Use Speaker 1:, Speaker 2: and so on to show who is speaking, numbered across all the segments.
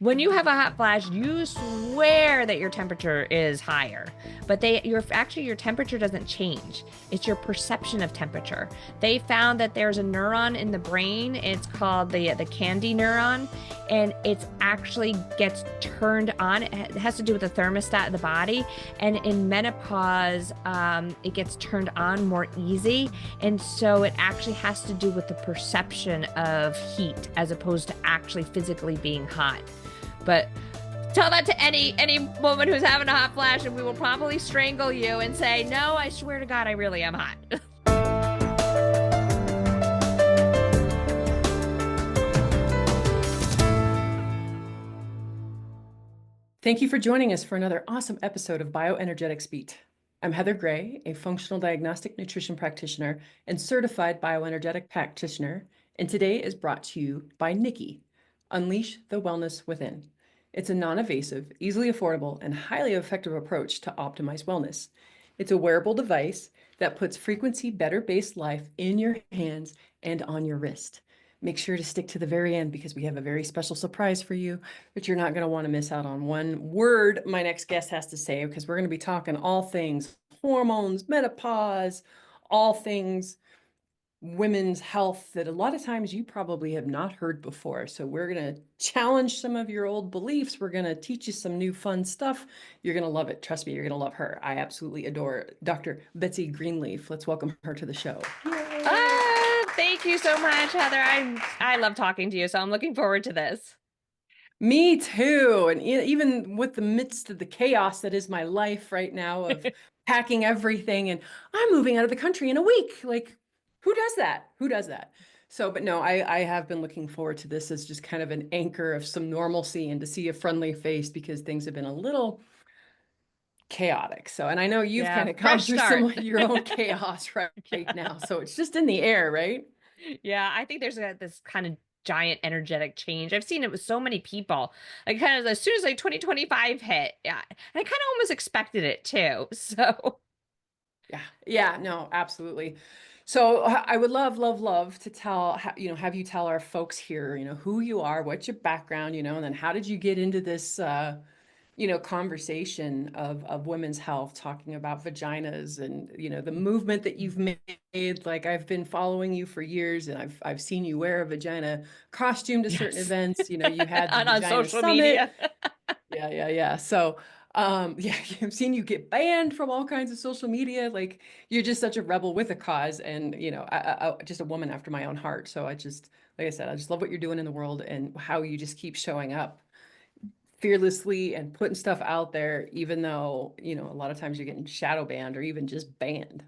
Speaker 1: When you have a hot flash, you swear that your temperature is higher, but your temperature doesn't change. It's your perception of temperature. They found that there's a neuron in the brain. It's called the candy neuron, and it's actually gets turned on. It has to do with the thermostat of the body, and in menopause, it gets turned on more easy, and so it actually has to do with the perception of heat as opposed to actually physically being hot. But tell that to any woman who's having a hot flash, and we will probably strangle you and say, "No, I swear to God, I really am hot."
Speaker 2: Thank you for joining us for another awesome episode of Bioenergetics Beat. I'm Heather Gray, a functional diagnostic nutrition practitioner and certified bioenergetic practitioner, and today is brought to you by NIKKI, Unleash the Wellness Within. It's a non-invasive, easily affordable, and highly effective approach to optimize wellness. It's a wearable device that puts frequency better-based life in your hands and on your wrist. Make sure to stick to the very end because we have a very special surprise for you that you're not going to want to miss out on one word my next guest has to say, because we're going to be talking all things hormones, menopause, all things women's health that a lot of times you probably have not heard before. So we're going to challenge some of your old beliefs. We're going to teach you some new fun stuff. You're going to love it. Trust me, you're going to love her. I absolutely adore Dr. Betsy Greenleaf. Let's welcome her to the show.
Speaker 1: Thank you so much, Heather. I love talking to you, so I'm looking forward to this.
Speaker 2: Me too. And even with the midst of the chaos that is my life right now of packing everything and I'm moving out of the country in a week. Like, who does that? Who does that? So, but no, I have been looking forward to this as just kind of an anchor of some normalcy and to see a friendly face because things have been a little chaotic. So, and I know you've
Speaker 1: Yeah,
Speaker 2: kind of gone
Speaker 1: fresh
Speaker 2: through some
Speaker 1: start.
Speaker 2: of your own chaos right now. So it's just in the air, right?
Speaker 1: Yeah, I think there's this kind of giant energetic change. I've seen it with so many people. Like kind of as soon as like 2025 hit, yeah, I kind of almost expected it too. So
Speaker 2: Yeah, yeah, no, absolutely. So I would love to have you tell our folks here, who you are, what's your background, and then how did you get into this, conversation of women's health, talking about vaginas and, the movement that you've made. Like I've been following you for years and I've seen you wear a vagina costume to certain
Speaker 1: yes,
Speaker 2: events. You had the
Speaker 1: on
Speaker 2: Vagina
Speaker 1: social
Speaker 2: Summit.
Speaker 1: media.
Speaker 2: Yeah. So, yeah, I've seen you get banned from all kinds of social media. Like you're just such a rebel with a cause, and just a woman after my own heart. So like I said, I just love what you're doing in the world and how you just keep showing up fearlessly and putting stuff out there, even though a lot of times you're getting shadow banned or even just banned.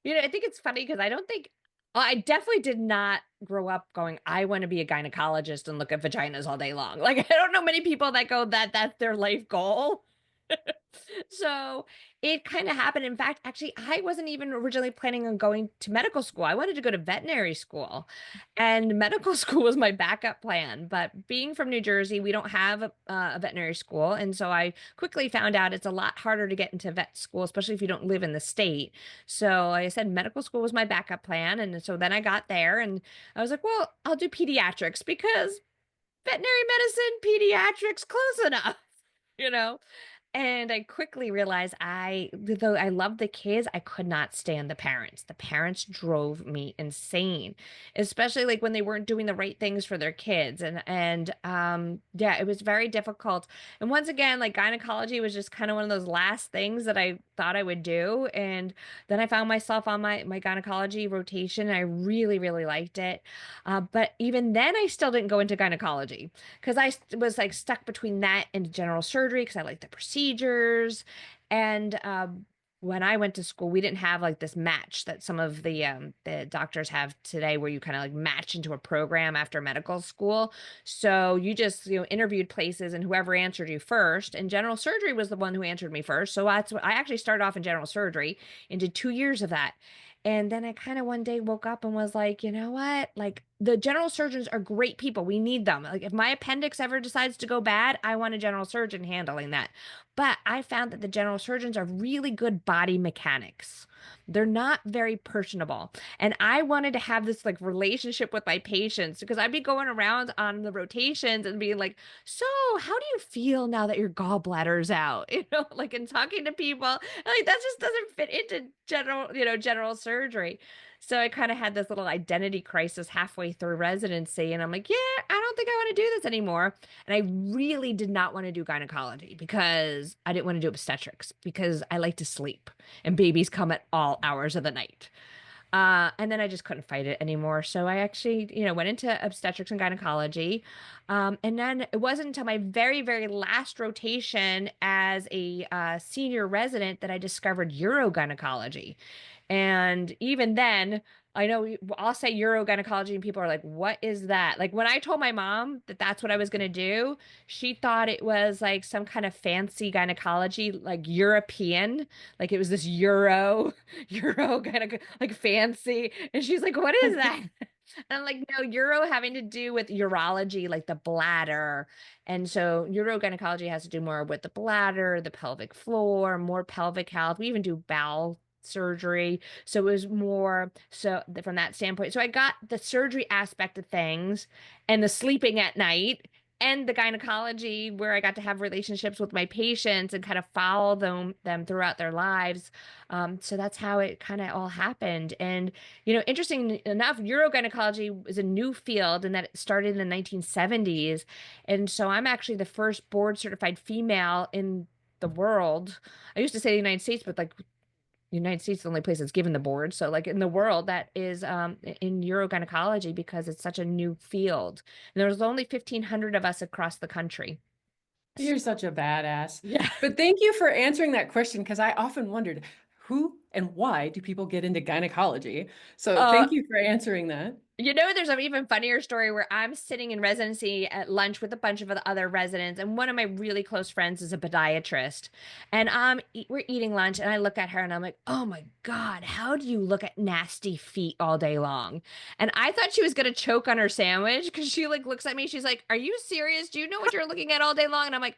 Speaker 1: I think it's funny because I don't think I definitely did not grow up going, I want to be a gynecologist and look at vaginas all day long. Like I don't know many people that go that's their life goal. So it kind of happened. In fact, actually, I wasn't even originally planning on going to medical school. I wanted to go to veterinary school, and medical school was my backup plan. But being from New Jersey, we don't have a veterinary school. And so I quickly found out it's a lot harder to get into vet school, especially if you don't live in the state. So like I said, medical school was my backup plan. And so then I got there and I was like, well, I'll do pediatrics because veterinary medicine, pediatrics, close enough, you know? And I quickly realized though I loved the kids, I could not stand the parents. The parents drove me insane, especially like when they weren't doing the right things for their kids. Yeah, it was very difficult. And once again, like gynecology was just kind of one of those last things that I thought I would do. And then I found myself on my gynecology rotation. And I really, really liked it. But even then, I still didn't go into gynecology because was like stuck between that and general surgery because I like the procedures. And when I went to school, we didn't have like this match that some of the doctors have today, where you kind of like match into a program after medical school. So you just interviewed places, and whoever answered you first. And general surgery was the one who answered me first. So that's what I actually started off in general surgery and did 2 years of that. And then I kind of one day woke up and was like, you know what? Like, the general surgeons are great people. We need them. Like if my appendix ever decides to go bad, I want a general surgeon handling that. But I found that the general surgeons are really good body mechanics. They're not very personable. And I wanted to have this like relationship with my patients because I'd be going around on the rotations and being like, "So, how do you feel now that your gallbladder's out?" Like and talking to people, like that just doesn't fit into general surgery. So I kind of had this little identity crisis halfway through residency. And I'm like, yeah, I don't think I want to do this anymore. And I really did not want to do gynecology because I didn't want to do obstetrics because I like to sleep and babies come at all hours of the night. And then I just couldn't fight it anymore. So I actually, went into obstetrics and gynecology. And then it wasn't until my very, very last rotation as a senior resident that I discovered urogynecology. And even then, I know I'll say urogynecology and people are like, what is that? Like when I told my mom that that's what I was going to do, she thought it was like some kind of fancy gynecology, like European, like it was this Euro kind of like fancy. And she's like, what is that? And I'm like, no, Euro having to do with urology, like the bladder. And so urogynecology has to do more with the bladder, the pelvic floor, more pelvic health. We even do bowel surgery. So it was more so from that standpoint. So I got the surgery aspect of things and the sleeping at night and the gynecology where I got to have relationships with my patients and kind of follow them throughout their lives. So that's how it kind of all happened. And, interesting enough, urogynecology is a new field and that it started in the 1970s. And so I'm actually the first board certified female in the world. I used to say the United States, but like United States is the only place that's given the board. So like in the world that is in urogynecology because it's such a new field. And there's only 1,500 of us across the country.
Speaker 2: You're such a badass.
Speaker 1: Yeah.
Speaker 2: But thank you for answering that question because I often wondered who and why do people get into gynecology? So
Speaker 1: Uh,
Speaker 2: thank you for answering that.
Speaker 1: There's an even funnier story where I'm sitting in residency at lunch with a bunch of other residents, and one of my really close friends is a podiatrist. And we're eating lunch, and I look at her and I'm like, oh my God, how do you look at nasty feet all day long? And I thought she was gonna choke on her sandwich because she like looks at me, she's like, are you serious? Do you know what you're looking at all day long? And I'm like,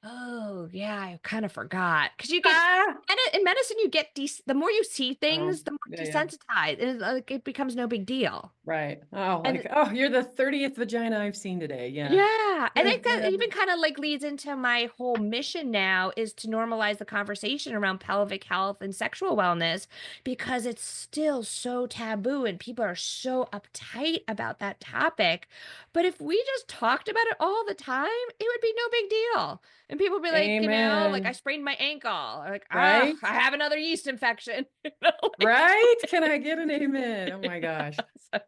Speaker 1: oh yeah, I kind of forgot. Because you get
Speaker 2: Ah,
Speaker 1: and in medicine, you get the more you see
Speaker 2: oh,
Speaker 1: things, the more
Speaker 2: yeah, yeah.
Speaker 1: desensitized. Like, it becomes no big deal.
Speaker 2: Right. Oh,
Speaker 1: And
Speaker 2: like, oh, you're the 30th vagina I've seen today. Yeah.
Speaker 1: yeah, I
Speaker 2: Yeah,
Speaker 1: think that
Speaker 2: yeah.
Speaker 1: even kind of like leads into my whole mission now is to normalize the conversation around pelvic health and sexual wellness because it's still so taboo and people are so uptight about that topic. But if we just talked about it all the time, it would be no big deal. And people would be like, like I
Speaker 2: Amen.
Speaker 1: sprained my ankle, or like,
Speaker 2: Right?
Speaker 1: I have another yeast infection. Like,
Speaker 2: Right? Can I get an amen? Oh my gosh.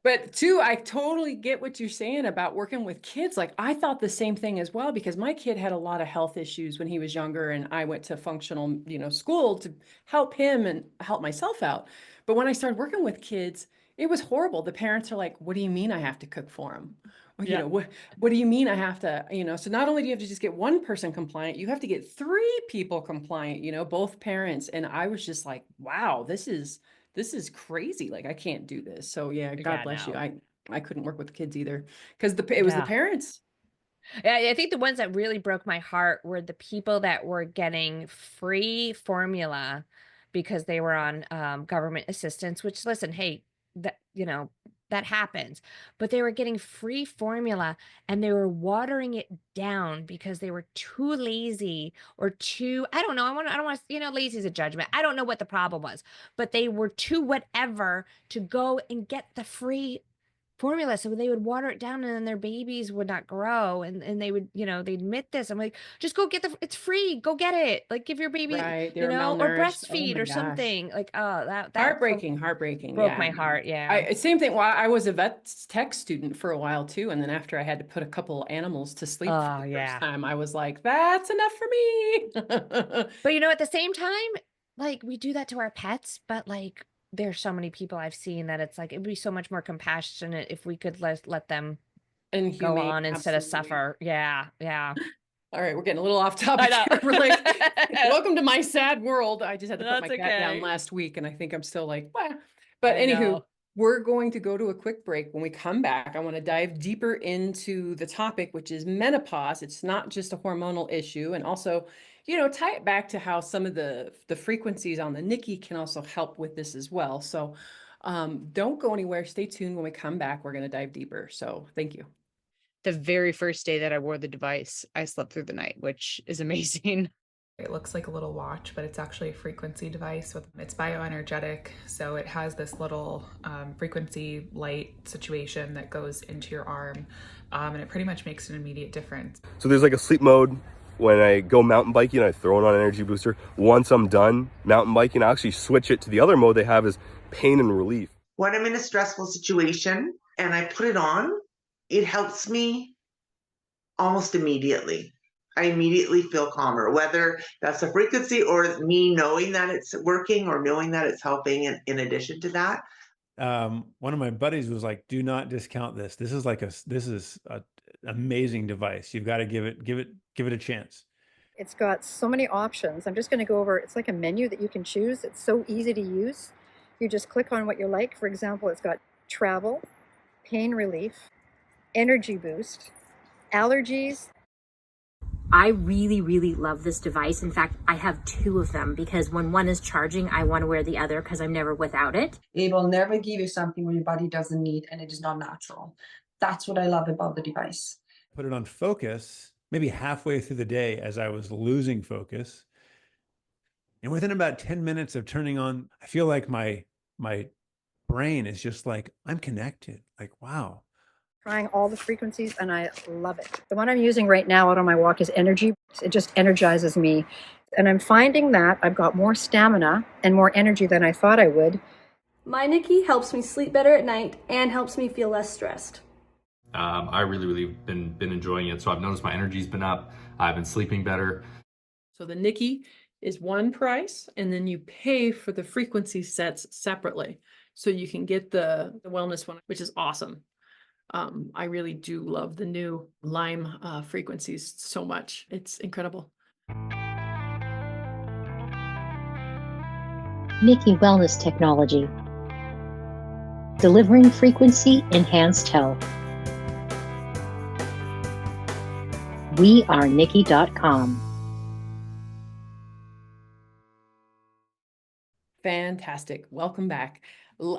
Speaker 2: But two, I totally get what you're saying about working with kids. Like I thought the same thing as well because my kid had a lot of health issues when he was younger and I went to functional, school to help him and help myself out. But when I started working with kids, it was horrible. The parents are like, "What do you mean I have to cook for them?" Well,
Speaker 1: yeah,
Speaker 2: what do you mean I have to, so not only do you have to just get one person compliant, you have to get three people compliant, both parents. And I was just like, wow, this is crazy. Like I can't do this. So yeah, God
Speaker 1: yeah,
Speaker 2: bless you.
Speaker 1: no.
Speaker 2: I couldn't work with the kids either because it was the
Speaker 1: Yeah.
Speaker 2: parents.
Speaker 1: Yeah, I think the ones that really broke my heart were the people that were getting free formula because they were on government assistance, which listen, hey, that happens. But they were getting free formula and they were watering it down because they were too lazy or too, I don't know, I don't want to, lazy is a judgment. I don't know what the problem was, but they were too whatever to go and get the free formula. So they would water it down and then their babies would not grow. And they would, they admit this. I'm like, just go get it's free. Go get it. Like give your baby,
Speaker 2: Right. They were
Speaker 1: or
Speaker 2: malnourished. Oh
Speaker 1: breastfeed
Speaker 2: my
Speaker 1: or
Speaker 2: gosh.
Speaker 1: something. Like, oh, that
Speaker 2: Heartbreaking.
Speaker 1: broke
Speaker 2: Yeah,
Speaker 1: my
Speaker 2: no.
Speaker 1: heart. Yeah.
Speaker 2: Same thing. Well, I was a vet tech student for a while too. And then after I had to put a couple animals to sleep for
Speaker 1: Oh,
Speaker 2: the first
Speaker 1: yeah.
Speaker 2: time, I was like, that's enough for me.
Speaker 1: But at the same time, like we do that to our pets, but like there's so many people I've seen that it's like it'd be so much more compassionate if we could let them
Speaker 2: And
Speaker 1: go
Speaker 2: humane,
Speaker 1: on instead of
Speaker 2: absolutely.
Speaker 1: suffer. Yeah, yeah.
Speaker 2: All right, we're getting a little off
Speaker 1: I
Speaker 2: topic here. We're like,
Speaker 1: know.
Speaker 2: welcome to my sad world. I just had to put my
Speaker 1: That's
Speaker 2: cat down
Speaker 1: okay.
Speaker 2: last week, and I think I'm still like, well. But
Speaker 1: I
Speaker 2: anywho,
Speaker 1: know.
Speaker 2: We're going to go to a quick break. When we come back, I want to dive deeper into the topic, which is menopause. It's not just a hormonal issue, and also, tie it back to how some of the frequencies on the NIKKI can also help with this as well. So don't go anywhere. Stay tuned. When we come back, we're going to dive deeper. So thank you.
Speaker 3: The very first day that I wore the device, I slept through the night, which is amazing.
Speaker 4: It looks like a little watch, but it's actually a frequency device. It's bioenergetic, so it has this little frequency light situation that goes into your arm, and it pretty much makes an immediate difference.
Speaker 5: So there's like a sleep mode when I go mountain biking. I throw it on an energy booster. Once I'm done mountain biking, I actually switch it to the other mode they have is pain and relief.
Speaker 6: When I'm in a stressful situation and I put it on, it helps me almost immediately. I immediately feel calmer, whether that's a frequency or me knowing that it's working or knowing that it's helping in addition to that.
Speaker 7: One of my buddies was like, do not discount this. This is an amazing device. You've got to give it a chance.
Speaker 8: It's got so many options. I'm just going to go over, it's like a menu that you can choose. It's so easy to use. You just click on what you like. For example, it's got travel, pain relief, energy boost, allergies.
Speaker 9: I really, really love this device. In fact, I have two of them because when one is charging, I want to wear the other because I'm never without it.
Speaker 10: It will never give you something where your body doesn't need and it is not natural. That's what I love about the device.
Speaker 7: Put it on focus, maybe halfway through the day as I was losing focus. And within about 10 minutes of turning on, I feel like my brain is just like, I'm connected. Like, wow.
Speaker 8: Trying all the frequencies and I love it. The one I'm using right now out on my walk is energy. It just energizes me. And I'm finding that I've got more stamina and more energy than I thought I would.
Speaker 11: My NIKKI helps me sleep better at night and helps me feel less stressed.
Speaker 12: I really been enjoying it. So I've noticed my energy's been up. I've been sleeping better.
Speaker 2: So the NIKKI is one price, and then you pay for the frequency sets separately. So you can get the wellness one, which is awesome. I really do love the new Lyme frequencies so much. It's incredible.
Speaker 13: NIKKI Wellness Technology. Delivering frequency enhanced health. We are NIKKI.com.
Speaker 2: Fantastic. Welcome back.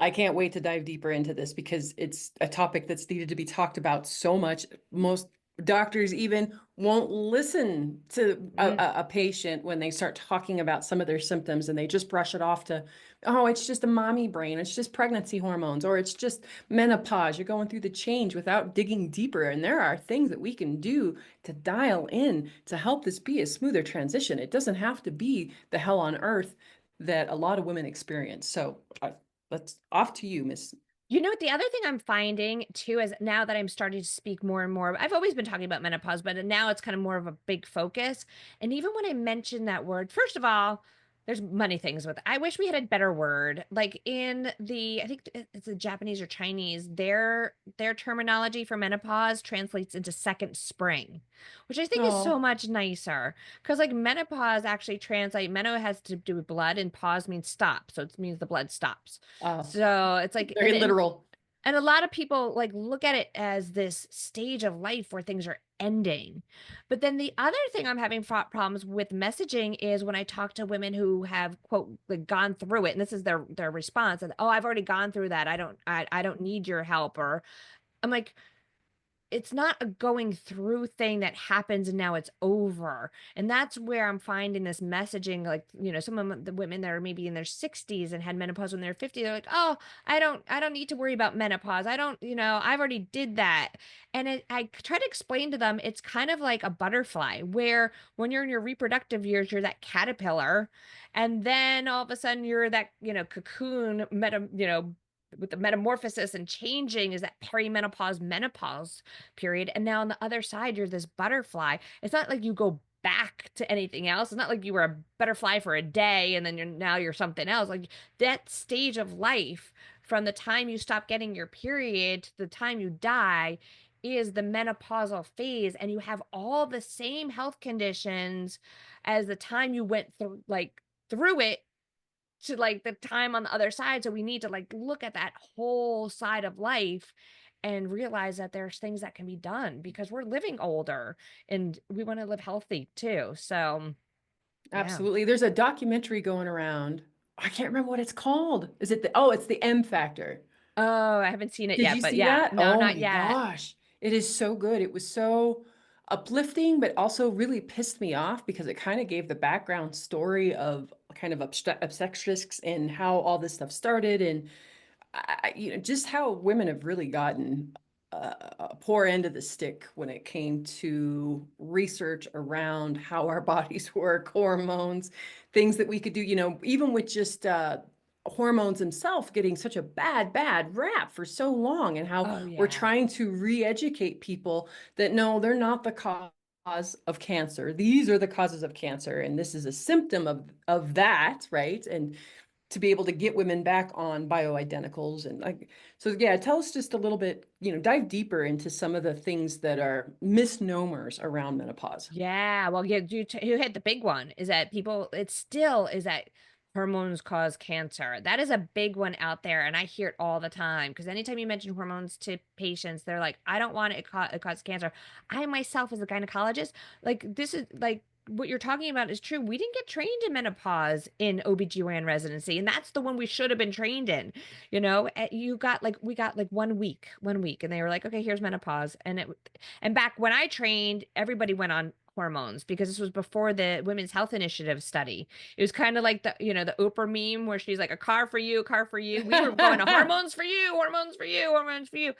Speaker 2: I can't wait to dive deeper into this because it's a topic that's needed to be talked about so much. Most doctors even won't listen to a patient when they start talking about some of their symptoms, and they just brush it off to, oh, it's just a mommy brain. It's just pregnancy hormones, or it's just menopause. You're going through the change without digging deeper. And there are things that we can do to dial in to help this be a smoother transition. It doesn't have to be the hell on earth that a lot of women experience. So let's off to you, Miss.
Speaker 1: You know what? The other thing I'm finding too is now that I'm starting to speak more and more, I've always been talking about menopause, but now it's kind of more of a big focus. And even when I mention that word, first of all, there's many things with it. I wish we had a better word. Like in I think it's the Japanese or Chinese, their terminology for menopause translates into second spring, which I think is so much nicer. Because like menopause actually translate, meno has to do with blood and pause means stop. So it means the blood stops. So it's like
Speaker 2: very literal.
Speaker 1: And a lot of people like look at it as this stage of life where things are ending. But then the other thing I'm having problems with messaging is when I talk to women who have quote like gone through it, and this is their response, and oh, I've already gone through that. I don't need your help. Or I'm like, it's not a going through thing that happens and now it's over. And that's where I'm finding this messaging, like, some of the women that are maybe in their 60s and had menopause when they're 50, they're like, oh, I don't need to worry about menopause. I don't, I've already did that. And I try to explain to them, it's kind of like a butterfly where when you're in your reproductive years, you're that caterpillar. And then all of a sudden you're that, cocoon, with the metamorphosis and changing is that perimenopause, menopause period. And now on the other side, you're this butterfly. It's not like you go back to anything else. It's not like you were a butterfly for a day and then you're something else. Like that stage of life from the time you stop getting your period to the time you die is the menopausal phase. And you have all the same health conditions as the time you went through it to like the time on the other side. So we need to like look at that whole side of life and realize that there's things that can be done because we're living older and we want to live healthy too. So yeah.
Speaker 2: Absolutely. There's a documentary going around. I can't remember what it's called. Is it it's the M Factor.
Speaker 1: Oh, I haven't seen it
Speaker 2: Did
Speaker 1: yet,
Speaker 2: you
Speaker 1: but
Speaker 2: see
Speaker 1: yeah,
Speaker 2: that?
Speaker 1: no,
Speaker 2: Oh
Speaker 1: not
Speaker 2: my
Speaker 1: yet.
Speaker 2: gosh. It is so good. It was so uplifting, but also really pissed me off because it kind of gave the background story of kind of obstetrics and how all this stuff started, and just how women have really gotten a poor end of the stick when it came to research around how our bodies work, hormones, things that we could do, even with just hormones themselves getting such a bad rap for so long, and how we're trying to re-educate people that no, they're not the cause of cancer. These are the causes of cancer, and this is a symptom of that, right? And to be able to get women back on bioidenticals and so yeah, tell us just a little bit, dive deeper into some of the things that are misnomers around menopause.
Speaker 1: Yeah, well, yeah, you hit the big one is that it still is that hormones cause cancer. That is a big one out there, and I hear it all the time because anytime you mention hormones to patients, they're like, I don't want it cause cancer. I myself, as a gynecologist, like this is like what you're talking about is true. We didn't get trained in menopause in OBGYN residency, and that's the one we should have been trained in. We got like 1 week, and they were like, okay, here's menopause. And back when I trained, everybody went on hormones because this was before the Women's Health Initiative study. It was kind of like the Oprah meme where she's like, a car for you, car for you. We were going to hormones for you, hormones for you, hormones for you.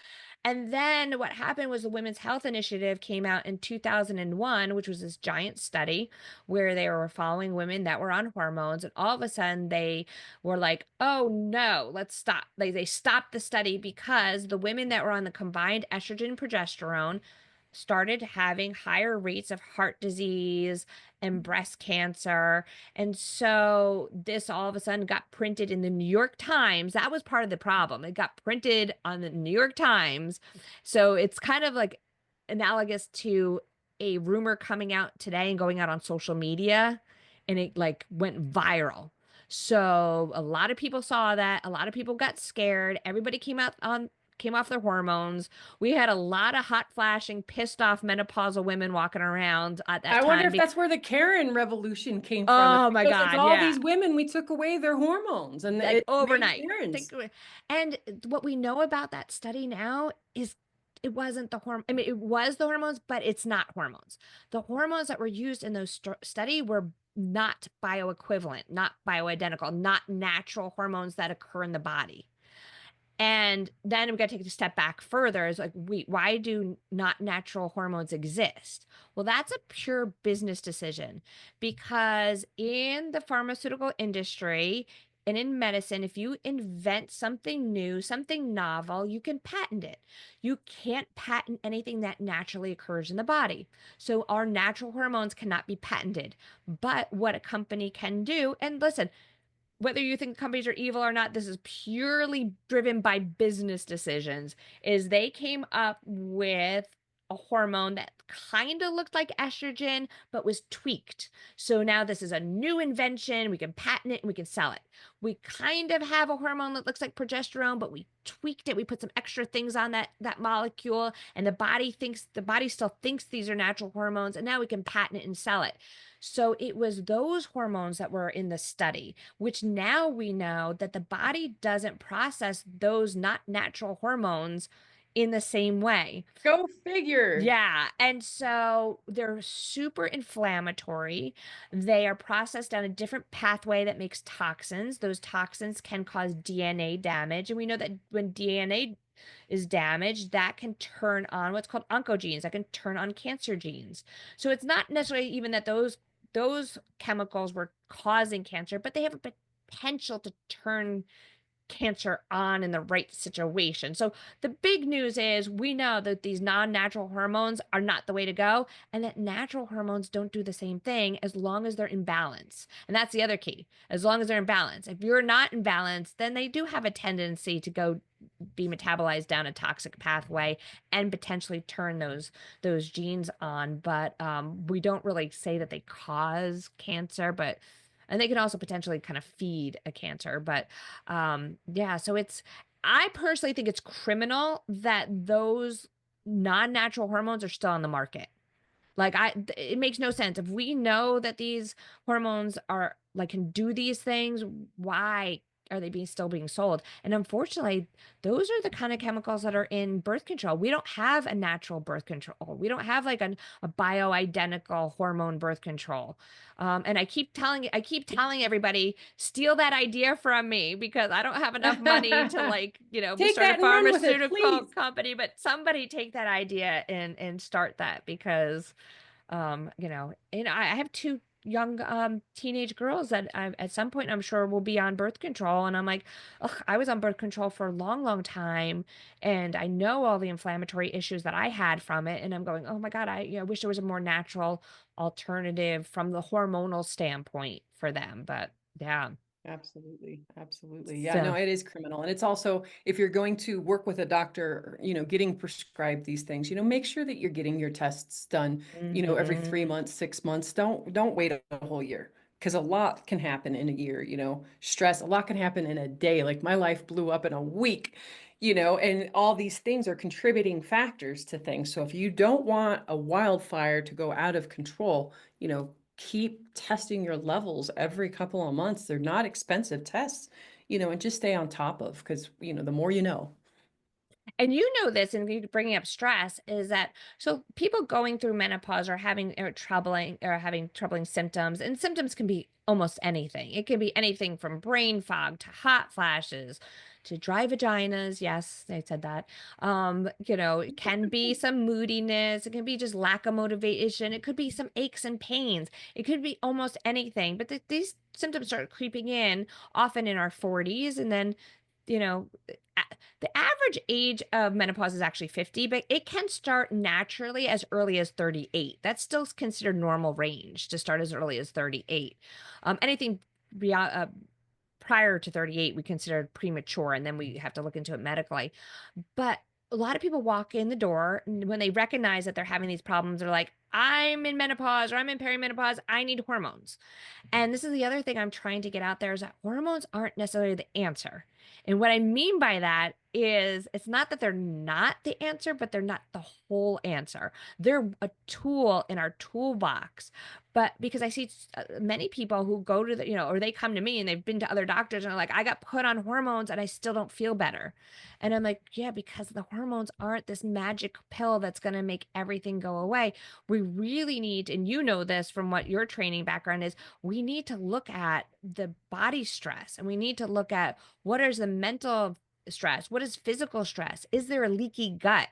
Speaker 1: And then what happened was the Women's Health Initiative came out in 2001, which was this giant study where they were following women that were on hormones. And all of a sudden they were like, oh no, let's stop. They stopped the study because the women that were on the combined estrogen and progesterone started having higher rates of heart disease and breast cancer. And so this all of a sudden got printed in the New York Times. That was part of the problem. It got printed on the New York Times. So it's kind of like analogous to a rumor coming out today and going out on social media, and it like went viral. So a lot of people saw that. A lot of people got scared. Everybody came off their hormones. We had a lot of hot flashing, pissed off menopausal women walking around at that time.
Speaker 2: I wonder if that's where the Karen revolution came from.
Speaker 1: Oh my God,
Speaker 2: it's all these women, we took away their hormones and
Speaker 1: like overnight. And what we know about that study now is it wasn't the hormone. I mean, it was the hormones, but it's not hormones. The hormones that were used in those study were not bioequivalent, not bioidentical, not natural hormones that occur in the body. And then we got to take a step back further. Is like, why do not natural hormones exist? Well, that's a pure business decision because in the pharmaceutical industry and in medicine, if you invent something new, something novel, you can patent it. You can't patent anything that naturally occurs in the body. So our natural hormones cannot be patented. But what a company can do, and listen, whether you think companies are evil or not, this is purely driven by business decisions, is they came up with a hormone that kind of looked like estrogen, but was tweaked. So now this is a new invention. We can patent it and we can sell it. We kind of have a hormone that looks like progesterone, but we tweaked it. We put some extra things on that molecule, and the body still thinks these are natural hormones, and now we can patent it and sell it. So it was those hormones that were in the study, which now we know that the body doesn't process those not natural hormones in the same way.
Speaker 2: Go figure.
Speaker 1: Yeah. And so they're super inflammatory. They are processed down a different pathway that makes toxins. Those toxins can cause DNA damage. And we know that when DNA is damaged, that can turn on what's called oncogenes, that can turn on cancer genes. So it's not necessarily even that those chemicals were causing cancer, but they have a potential to turn cancer on in the right situation. So the big news is we know that these non-natural hormones are not the way to go, and that natural hormones don't do the same thing as long as they're in balance. And that's the other key. As long as they're in balance. If you're not in balance, then they do have a tendency to go be metabolized down a toxic pathway and potentially turn those genes on. But we don't really say that they cause cancer, but And they can also potentially kind of feed a cancer. But yeah, so I personally think it's criminal that those non-natural hormones are still on the market. Like it makes no sense. If we know that these hormones are like can do these things, why are they still being sold? And unfortunately, those are the kind of chemicals that are in birth control. We don't have a natural birth control. We don't have like a bioidentical hormone birth control. And I keep telling everybody, steal that idea from me because I don't have enough money to like,
Speaker 2: Take
Speaker 1: start a
Speaker 2: that and run with it,
Speaker 1: pharmaceutical
Speaker 2: please.
Speaker 1: company, but somebody take that idea and start that because I have two young teenage girls that at some point I'm sure will be on birth control, and I'm like, ugh, I was on birth control for a long, long time, and I know all the inflammatory issues that I had from it, and I'm going, oh my God, I wish there was a more natural alternative from the hormonal standpoint for them, but yeah.
Speaker 2: Absolutely. Absolutely. Yeah, no,
Speaker 1: So
Speaker 2: it is criminal. And it's also, if you're going to work with a doctor, getting prescribed these things, make sure that you're getting your tests done, every 3
Speaker 1: mhm.
Speaker 2: months, 6 months. Don't wait a whole year because a lot can happen in a year, stress, a lot can happen in a day. Like my life blew up in a week, and all these things are contributing factors to things. So if you don't want a wildfire to go out of control, keep testing your levels every couple of months. They're not expensive tests, and just stay on top of, because, the more you know.
Speaker 1: And you know this, and you bringing up stress is that so people going through menopause are having troubling symptoms, and symptoms can be almost anything. It can be anything from brain fog to hot flashes to dry vaginas. Yes, they said that. It can be some moodiness. It can be just lack of motivation. It could be some aches and pains. It could be almost anything. But these symptoms start creeping in often in our 40s, and then you know the average age of menopause is actually 50, but it can start naturally as early as 38. That's still considered normal range to start as early as 38. Anything beyond, prior to 38, we consider premature, and then we have to look into it medically. But a lot of people walk in the door and when they recognize that they're having these problems, they're like, I'm in menopause or I'm in perimenopause. I need hormones. And this is the other thing I'm trying to get out there is that hormones aren't necessarily the answer. And what I mean by that is it's not that they're not the answer, but they're not the whole answer. They're a tool in our toolbox. But because I see many people who go to or they come to me and they've been to other doctors and are like, I got put on hormones and I still don't feel better. And I'm like, yeah, because the hormones aren't this magic pill that's going to make everything go away. We really need, and you know this from what your training background is, we need to look at the body stress and we need to look at what is the mental stress, what is physical stress, is there a leaky gut?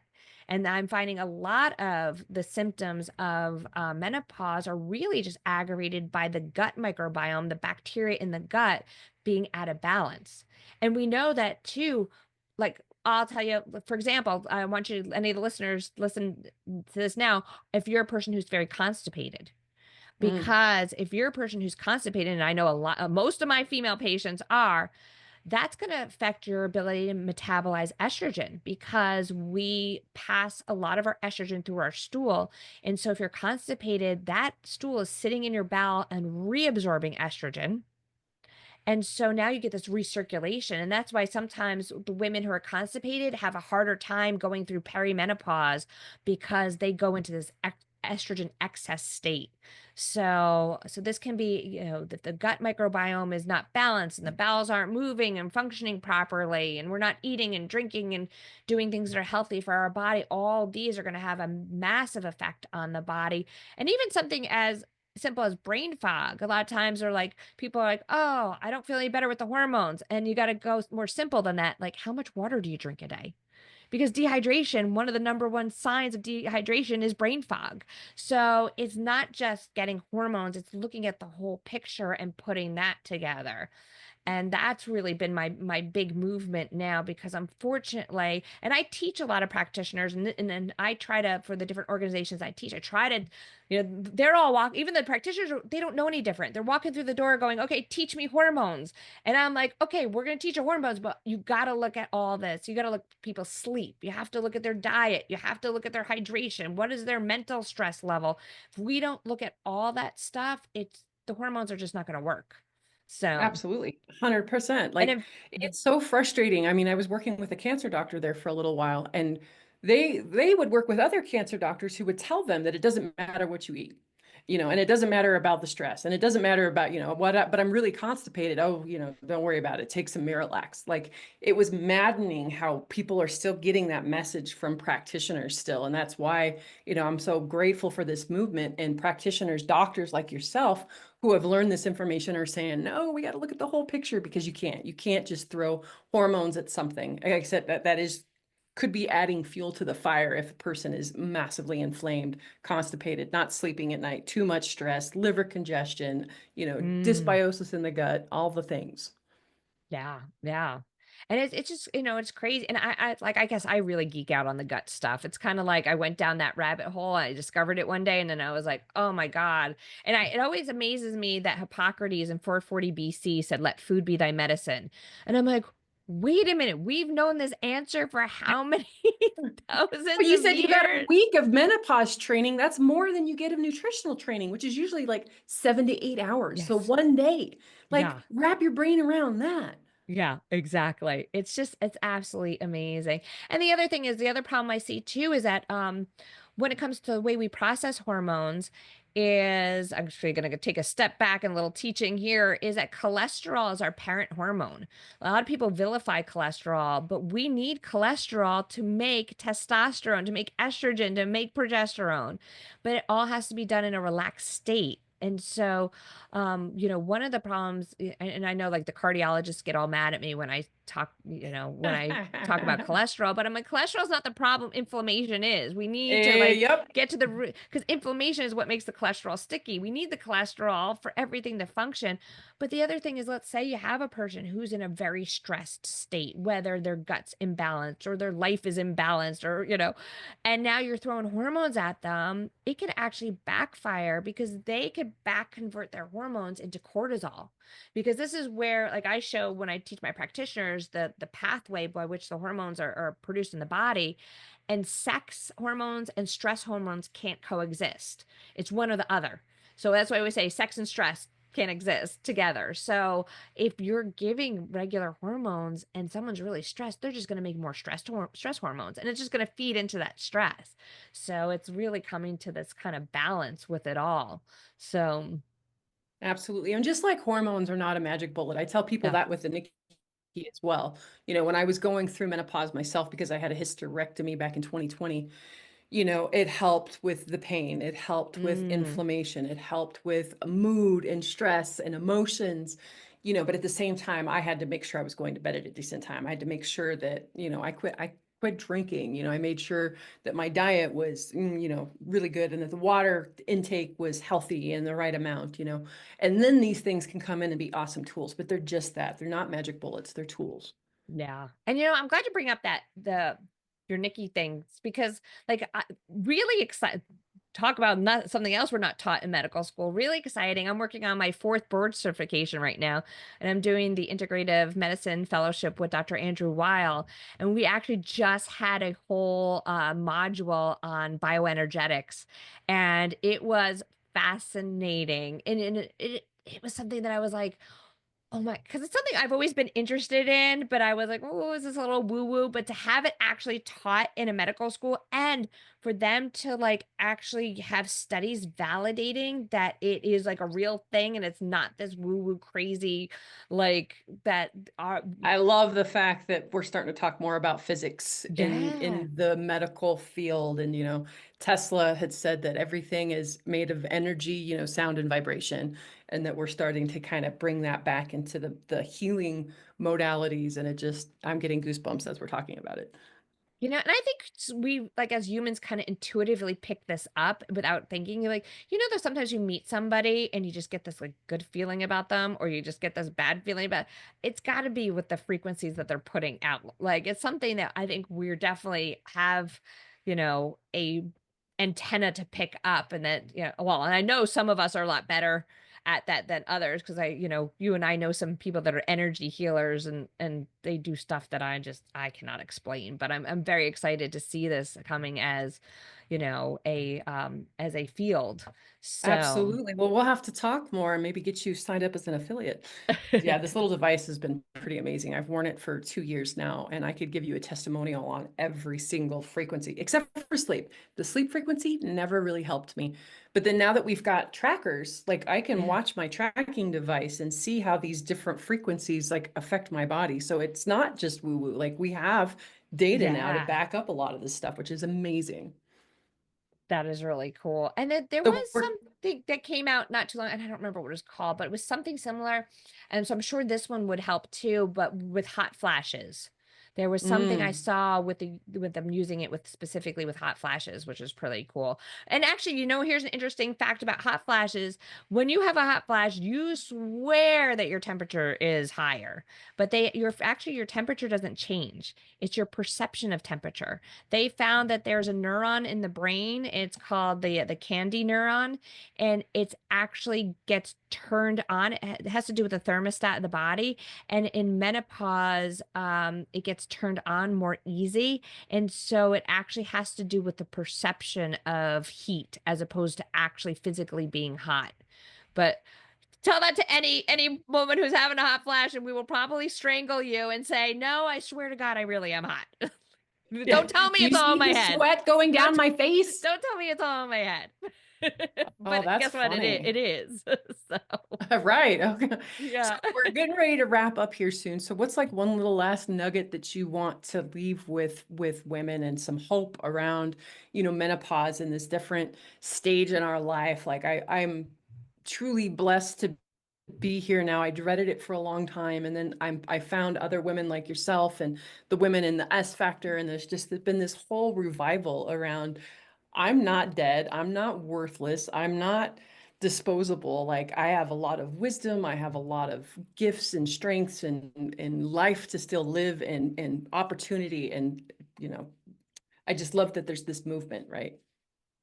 Speaker 1: And I'm finding a lot of the symptoms of menopause are really just aggravated by the gut microbiome, the bacteria in the gut being out of balance. And we know that too, like I'll tell you, for example, I want you, any of the listeners, listen to this now. If you're a person who's very constipated, because if you're a person who's constipated, and I know a lot, most of my female patients are, that's going to affect your ability to metabolize estrogen because we pass a lot of our estrogen through our stool. And so if you're constipated, that stool is sitting in your bowel and reabsorbing estrogen. And so now you get this recirculation. And that's why sometimes the women who are constipated have a harder time going through perimenopause because they go into this estrogen excess state. So this can be, that the gut microbiome is not balanced and the bowels aren't moving and functioning properly, and we're not eating and drinking and doing things that are healthy for our body. All these are going to have a massive effect on the body. And even something as simple as brain fog. A lot of times they're like, people are like, oh, I don't feel any better with the hormones. And you got to go more simple than that. Like, how much water do you drink a day? Because dehydration, one of the number one signs of dehydration is brain fog. So it's not just getting hormones, it's looking at the whole picture and putting that together. And that's really been my big movement now, because unfortunately, and I teach a lot of practitioners, and I try to, for the different organizations I teach, I try to, they're all even the practitioners, they don't know any different. They're walking through the door going, okay, teach me hormones. And I'm like, okay, we're going to teach you hormones, but you got to look at all this. You got to look at people's sleep. You have to look at their diet. You have to look at their hydration. What is their mental stress level? If we don't look at all that stuff, the hormones are just not going to work. So,
Speaker 2: Absolutely. 100%.
Speaker 1: and
Speaker 2: Like,
Speaker 1: if,
Speaker 2: it's so frustrating. I mean, I was working with a cancer doctor there for a little while, and they would work with other cancer doctors who would tell them that it doesn't matter what you eat. And it doesn't matter about the stress, and it doesn't matter about, but I'm really constipated. Oh, don't worry about it. Take some Miralax. Like, it was maddening how people are still getting that message from practitioners still. And that's why, I'm so grateful for this movement, and practitioners, doctors like yourself who have learned this information are saying, no, we got to look at the whole picture, because you can't just throw hormones at something. Like I said, that could be adding fuel to the fire if a person is massively inflamed, constipated, not sleeping at night, too much stress, liver congestion, dysbiosis in the gut, all the things.
Speaker 1: yeah, yeah. And it's just, it's crazy. And I guess I really geek out on the gut stuff. It's kind of like I went down that rabbit hole. I discovered it one day, and then I was like, oh my God. And it always amazes me that Hippocrates in 440 BC said, let food be thy medicine. And I'm like, wait a minute, we've known this answer for how many thousands
Speaker 2: Well, you
Speaker 1: of
Speaker 2: said you got a
Speaker 1: years?
Speaker 2: week of menopause training. That's more than you get of nutritional training, which is usually like 7 to 8 hours. So
Speaker 1: Yes.
Speaker 2: one day, like,
Speaker 1: Yeah.
Speaker 2: wrap your brain around that.
Speaker 1: Yeah, exactly. It's absolutely amazing. And the other thing is, the other problem I see too is that when it comes to the way we process hormones, is I'm actually going to take a step back and a little teaching here, is that cholesterol is our parent hormone. A lot of people vilify cholesterol, but we need cholesterol to make testosterone, to make estrogen, to make progesterone. But it all has to be done in a relaxed state. And so, one of the problems, and I know like the cardiologists get all mad at me when I talk, when I talk about cholesterol, but I'm like, cholesterol is not the problem. Inflammation is. We need to like
Speaker 2: Yep.
Speaker 1: get to the root, because inflammation is what makes the cholesterol sticky. We need the cholesterol for everything to function. But the other thing is, let's say you have a person who's in a very stressed state, whether their gut's imbalanced or their life is imbalanced, or, and now you're throwing hormones at them. It can actually backfire, because they could back convert their hormones into cortisol. Because this is where, like, I show when I teach my practitioners the pathway by which the hormones are produced in the body, and sex hormones and stress hormones can't coexist. It's one or the other. So that's why we say sex and stress can't exist together. So if you're giving regular hormones and someone's really stressed, they're just going to make more stress hormones, and it's just going to feed into that stress. So it's really coming to this kind of balance with it all. So
Speaker 2: Absolutely. And just like hormones are not a magic bullet, I tell people
Speaker 1: yeah.
Speaker 2: that with the NIKKI as well. When I was going through menopause myself, because I had a hysterectomy back in 2020, it helped with the pain. It helped with inflammation. It helped with mood and stress and emotions, but at the same time, I had to make sure I was going to bed at a decent time. I had to make sure that, I quit drinking. I made sure that my diet was, really good, and that the water intake was healthy and the right amount, and then these things can come in and be awesome tools, but they're just that. They're not magic bullets. They're tools.
Speaker 1: Yeah. And I'm glad you bring up your NIKKI things, because like I really excited talk about something else we're not taught in medical school. Really exciting. I'm working on my 4th board certification right now, and I'm doing the integrative medicine fellowship with Dr. Andrew Weil. And we actually just had a whole module on bioenergetics, and it was fascinating. And it was something that I was like, oh my, because it's something I've always been interested in, but I was like, oh, is this a little woo-woo? But to have it actually taught in a medical school, and for them to like actually have studies validating that it is like a real thing, and it's not this woo-woo crazy, like that are.
Speaker 2: I love the fact that we're starting to talk more about physics
Speaker 1: Yeah.
Speaker 2: in the medical field. And, Tesla had said that everything is made of energy, sound and vibration, and that we're starting to kind of bring that back into the healing modalities. And I'm getting goosebumps as we're talking about it.
Speaker 1: And I think we, like, as humans, kind of intuitively pick this up without thinking. You're like, there's sometimes you meet somebody and you just get this like good feeling about them, or you just get this bad feeling about. It's got to be with the frequencies that they're putting out. Like, it's something that I think we're definitely have, a antenna to pick up, and that, well, and I know some of us are a lot better at that than others, because you and I know some people that are energy healers, and they do stuff that I cannot explain, but I'm very excited to see this coming as, as a field. So
Speaker 2: Absolutely. Well, we'll have to talk more and maybe get you signed up as an affiliate. Yeah, this little device has been pretty amazing. I've worn it for 2 years now, and I could give you a testimonial on every single frequency, except for sleep. The sleep frequency never really helped me. But then now that we've got trackers, like I can watch my tracking device and see how these different frequencies like affect my body. So it's not just woo-woo. Like we have data now to
Speaker 1: Yeah.
Speaker 2: back up a lot of this stuff, which is amazing.
Speaker 1: That is really cool. And then there
Speaker 2: So
Speaker 1: was something that came out not too long, and I don't remember what it was called, but it was something similar. And so I'm sure this one would help too, but with hot flashes. There was something I saw with them using it with specifically with hot flashes, which is pretty cool. And actually, here's an interesting fact about hot flashes. When you have a hot flash, you swear that your temperature is higher, but your temperature doesn't change. It's your perception of temperature. They found that there's a neuron in the brain. It's called the candy neuron, and it actually gets turned on. It has to do with the thermostat of the body. And in menopause, it gets turned on more easy. And so it actually has to do with the perception of heat as opposed to actually physically being hot. But tell that to any woman who's having a hot flash, and we will probably strangle you and say, no, I swear to God, I really am hot. Don't tell me
Speaker 2: Do
Speaker 1: it's
Speaker 2: you
Speaker 1: all in
Speaker 2: see
Speaker 1: my
Speaker 2: the
Speaker 1: head.
Speaker 2: sweat going down my face?
Speaker 1: Don't tell me it's all in my head. But
Speaker 2: that's
Speaker 1: guess what?
Speaker 2: funny.
Speaker 1: It is. So
Speaker 2: Right. Okay.
Speaker 1: yeah.
Speaker 2: So we're getting ready to wrap up here soon. So what's like one little last nugget that you want to leave with women and some hope around, menopause in this different stage in our life? Like I'm truly blessed to be here now. I dreaded it for a long time. And then I found other women like yourself and the women in the S Factor. And there's been this whole revival around, I'm not dead. I'm not worthless. I'm not disposable. Like I have a lot of wisdom. I have a lot of gifts and strengths and life to still live and opportunity. And, I just love that there's this movement, right?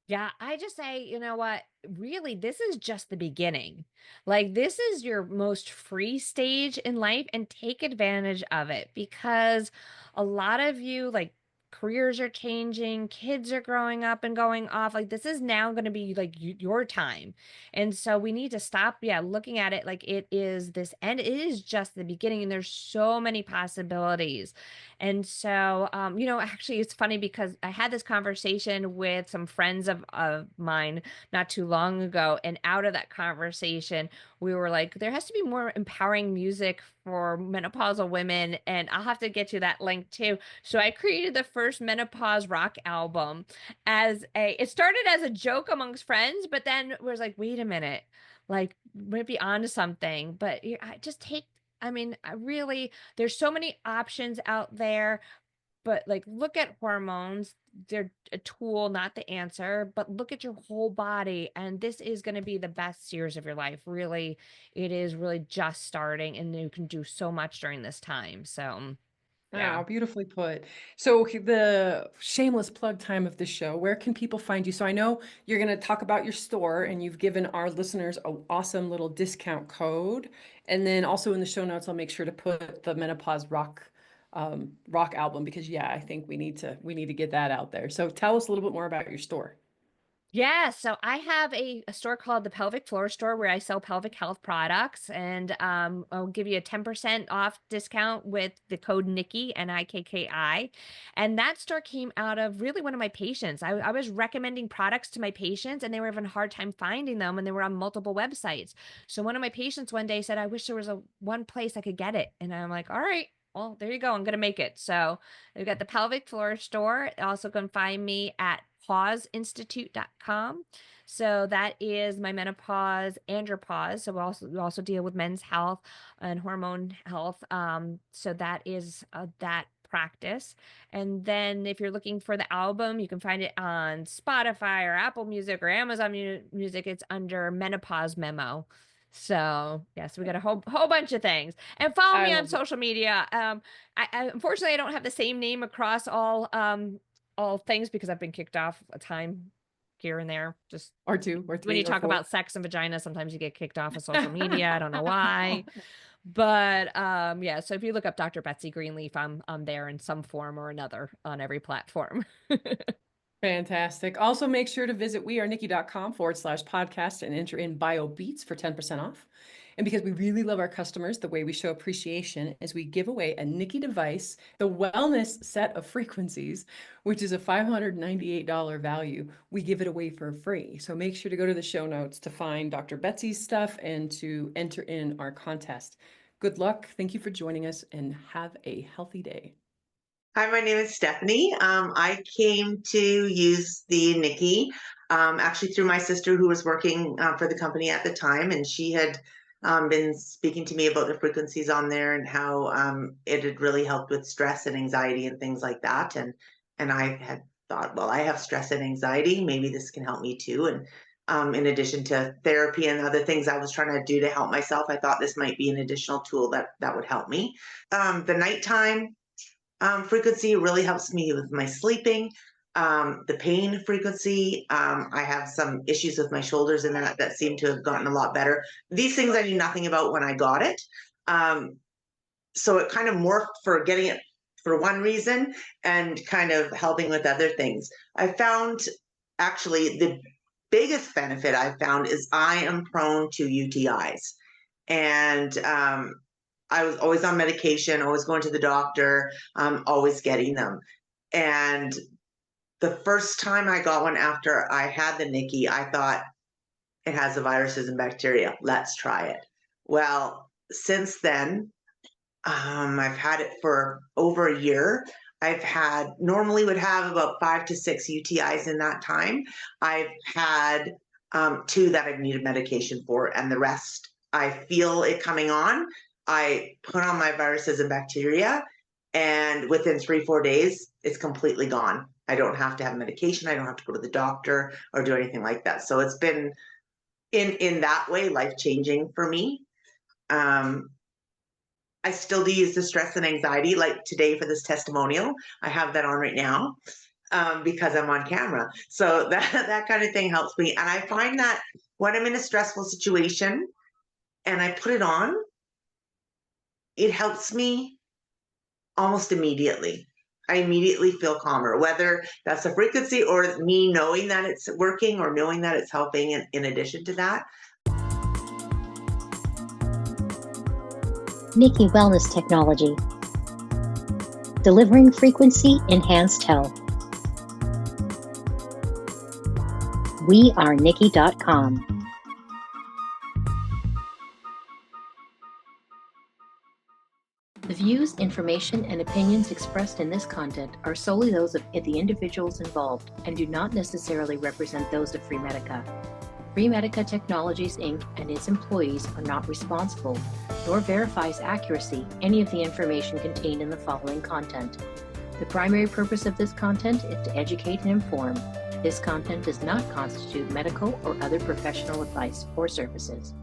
Speaker 1: Yeah, I just say, you know what? Really, this is just the beginning. Like, this is your most free stage in life, and take advantage of it, because a lot of you, like, careers are changing, kids are growing up and going off. Like, this is now going to be like your time. And so we need to stop, looking at it like it is this end. It is just the beginning, and there's so many possibilities. And so, actually, it's funny because I had this conversation with some friends of mine not too long ago. And out of that conversation, we were like, there has to be more empowering music for menopausal women. And I'll have to get you that link too. So I created the first menopause rock album it started as a joke amongst friends, but then was like, wait a minute, like, might be onto something. But I just take, I mean, there's so many options out there, but like, look at hormones. They're a tool, not the answer, but look at your whole body. And this is going to be the best years of your life. Really, it is really just starting, and you can do so much during this time. So, yeah.
Speaker 2: Wow, beautifully put. So the shameless plug time of the show, where can people find you? So I know you're going to talk about your store, and you've given our listeners an awesome little discount code. And then also in the show notes, I'll make sure to put the Menopause rock album, because I think we need to get that out there. So tell us a little bit more about your store.
Speaker 1: Yeah, so I have a store called the Pelvic Floor Store, where I sell pelvic health products, and I'll give you a 10% off discount with the code NIKKI, NIKKI. And that store came out of really one of my patients. I was recommending products to my patients, and they were having a hard time finding them, and they were on multiple websites. So one of my patients one day said, I wish there was one place I could get it. And I'm like, all right, well, there you go. I'm going to make it. So we've got the Pelvic Floor Store. Also can find me at pauseinstitute.com. So that is my menopause andropause. So we also deal with men's health and hormone health. So that is that practice. And then if you're looking for the album, you can find it on Spotify or Apple Music or Amazon Music. It's under Menopause Memo. So yes, we got a whole bunch of things. And follow me on social media. I unfortunately I don't have the same name across all things, because I've been kicked off a time here and there. Just
Speaker 2: or two or three.
Speaker 1: When you
Speaker 2: or
Speaker 1: talk
Speaker 2: four.
Speaker 1: about sex and vagina, sometimes you get kicked off of social media. I don't know why. But yeah, so if you look up Dr. Betsy Greenleaf, I'm there in some form or another on every platform.
Speaker 2: Fantastic. Also, make sure to visit wearenikki.com/podcast and enter in BioBeats for 10% off. And because we really love our customers, the way we show appreciation is we give away a NIKKI device, the wellness set of frequencies, which is a $598 value. We give it away for free. So make sure to go to the show notes to find Dr. Betsy's stuff and to enter in our contest. Good luck. Thank you for joining us and have a healthy day.
Speaker 6: Hi, my name is Stephanie. I came to use the NIKKI actually through my sister who was working for the company at the time, and she had been speaking to me about the frequencies on there and how it had really helped with stress and anxiety and things like that. And I had thought, well, I have stress and anxiety, maybe this can help me too. And in addition to therapy and other things I was trying to do to help myself, I thought this might be an additional tool that would help me. The nighttime frequency really helps me with my sleeping. The pain frequency, I have some issues with my shoulders and that seem to have gotten a lot better. These things I knew nothing about when I got it. So it kind of morphed for getting it for one reason and kind of helping with other things. I found actually the biggest benefit I've found is I am prone to UTIs. And I was always on medication, always going to the doctor, always getting them. And the first time I got one after I had the NIKKI, I thought it has the viruses and bacteria. Let's try it. Well, since then, I've had it for over a year. Normally would have about 5 to 6 UTIs in that time. I've had 2 that I've needed medication for, and the rest, I feel it coming on. I put on my viruses and bacteria, and within 3-4 days, it's completely gone. I don't have to have medication. I don't have to go to the doctor or do anything like that. So it's been, in that way, life-changing for me. I still do use the stress and anxiety, like today for this testimonial. I have that on right now because I'm on camera. So that kind of thing helps me. And I find that when I'm in a stressful situation and I put it on, it helps me almost immediately. I immediately feel calmer, whether that's a frequency or me knowing that it's working or knowing that it's helping in addition to that.
Speaker 13: NIKKI Wellness Technology. Delivering frequency enhanced health. wearenikki.com. The views, information, and opinions expressed in this content are solely those of the individuals involved and do not necessarily represent those of Freemedica. Freemedica Technologies, Inc. and its employees are not responsible, nor verifies accuracy any of the information contained in the following content. The primary purpose of this content is to educate and inform. This content does not constitute medical or other professional advice or services.